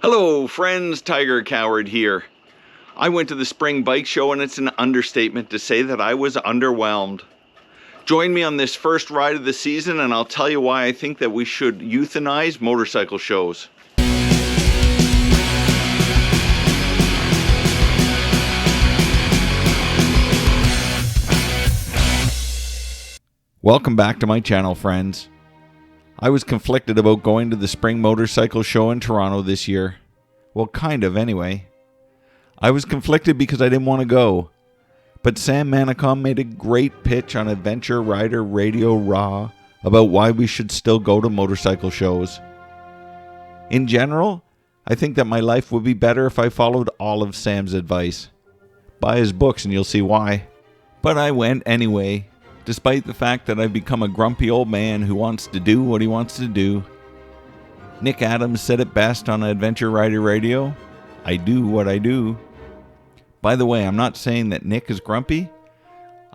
Hello friends, Tiger Coward here. I went to the spring bike show and it's an understatement to say that I was underwhelmed. Join me on this first ride of the season and I'll tell you why I think that we should euthanize motorcycle shows. Welcome back to my channel, friends. I was conflicted about going to the spring motorcycle show in Toronto this year. Well, kind of anyway. I was conflicted because I didn't want to go. But Sam Manicom made a great pitch on Adventure Rider Radio Raw about why we should still go to motorcycle shows. In general, I think that my life would be better if I followed all of Sam's advice. Buy his books and you'll see why. But I went anyway. Despite the fact that I've become a grumpy old man who wants to do what he wants to do. Nick Adams said it best on Adventure Rider Radio, I do what I do. By the way, I'm not saying that Nick is grumpy.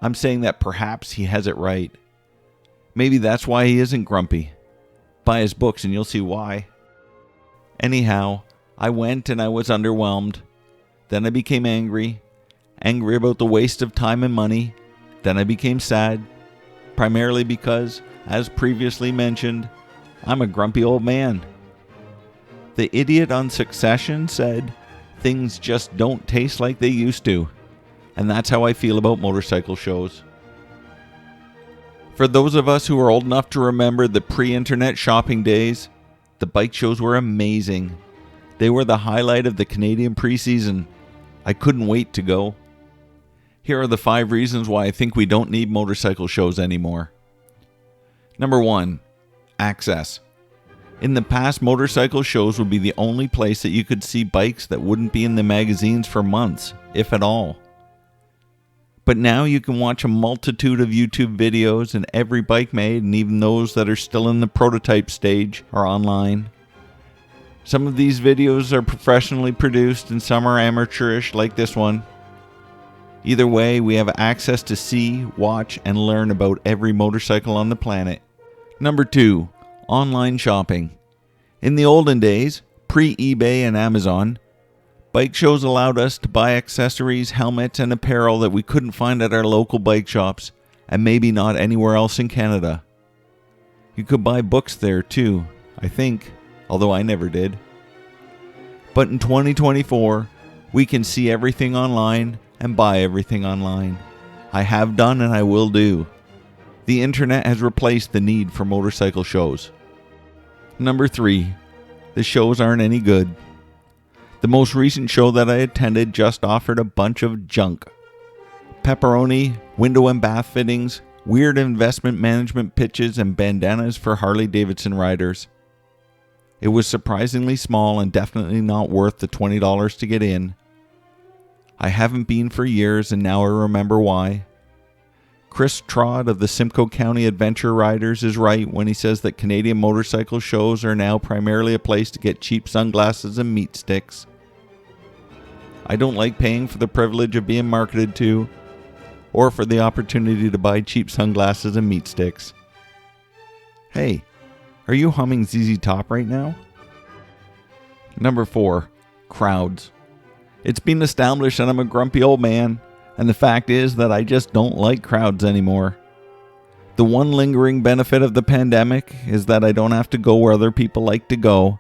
I'm saying that perhaps he has it right. Maybe that's why he isn't grumpy. Buy his books and you'll see why. Anyhow, I went and I was underwhelmed. Then I became angry about the waste of time and money. Then I became sad, primarily because, as previously mentioned, I'm a grumpy old man. The idiot on Succession said, things just don't taste like they used to. And that's how I feel about motorcycle shows. For those of us who are old enough to remember the pre-internet shopping days, the bike shows were amazing. They were the highlight of the Canadian pre-season. I couldn't wait to go. Here are the 5 reasons why I think we don't need motorcycle shows anymore. Number 1, access. In the past, motorcycle shows would be the only place that you could see bikes that wouldn't be in the magazines for months, if at all. But now you can watch a multitude of YouTube videos and every bike made, and even those that are still in the prototype stage, are online. Some of these videos are professionally produced and some are amateurish like this one. Either way, we have access to see, watch, and learn about every motorcycle on the planet. Number 2, online shopping. In the olden days, pre-eBay and Amazon, bike shows allowed us to buy accessories, helmets, and apparel that we couldn't find at our local bike shops, and maybe not anywhere else in Canada. You could buy books there too, I think, although I never did. But in 2024, we can see everything online and buy everything online. I have done and I will do. The internet has replaced the need for motorcycle shows. Number 3, the shows aren't any good. The most recent show that I attended just offered a bunch of junk. Pepperoni, window and bath fittings, weird investment management pitches, and bandanas for Harley-Davidson riders. It was surprisingly small and definitely not worth the $20 to get in. I haven't been for years and now I remember why. Chris Trott of the Simcoe County Adventure Riders is right when he says that Canadian motorcycle shows are now primarily a place to get cheap sunglasses and meat sticks. I don't like paying for the privilege of being marketed to, or for the opportunity to buy cheap sunglasses and meat sticks. Hey, are you humming ZZ Top right now? Number 4, crowds. It's been established that I'm a grumpy old man, and the fact is that I just don't like crowds anymore. The one lingering benefit of the pandemic is that I don't have to go where other people like to go,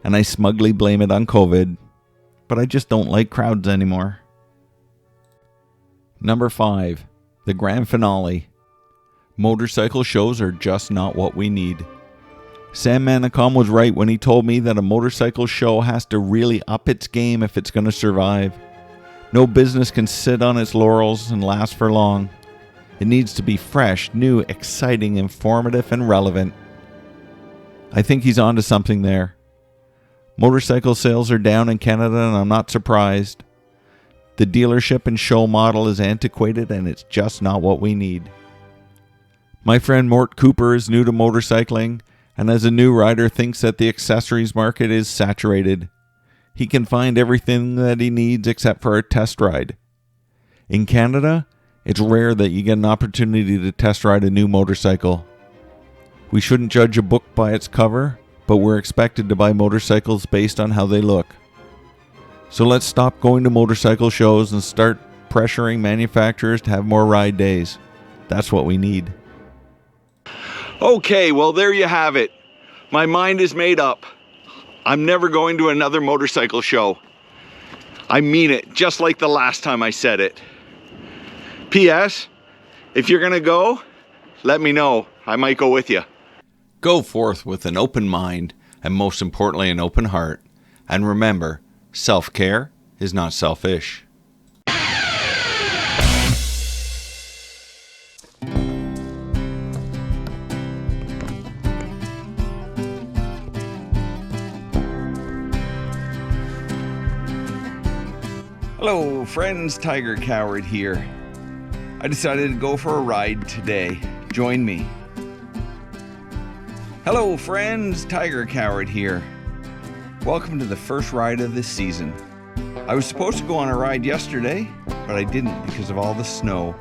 and I smugly blame it on COVID, but I just don't like crowds anymore. Number 5, the grand finale. Motorcycle shows are just not what we need. Sam Manicom was right when he told me that a motorcycle show has to really up its game if it's going to survive. No business can sit on its laurels and last for long. It needs to be fresh, new, exciting, informative, and relevant. I think he's onto something there. Motorcycle sales are down in Canada and I'm not surprised. The dealership and show model is antiquated and it's just not what we need. My friend Mort Cooper is new to motorcycling, and as a new rider thinks that the accessories market is saturated. He can find everything that he needs except for a test ride. In Canada, it's rare that you get an opportunity to test ride a new motorcycle. We shouldn't judge a book by its cover, but we're expected to buy motorcycles based on how they look. So let's stop going to motorcycle shows and start pressuring manufacturers to have more ride days. That's what we need. Okay, well there you have it. My mind is made up. I'm never going to another motorcycle show. I mean it, just like the last time I said it. P.S. If you're gonna go, let me know. I might go with you. Go forth with an open mind and most importantly an open heart. And remember, self-care is not selfish. Hello friends, Tiger Coward here. I decided to go for a ride today. Join me. Hello friends, Tiger Coward here. Welcome to the first ride of this season. I was supposed to go on a ride yesterday, but I didn't because of all the snow.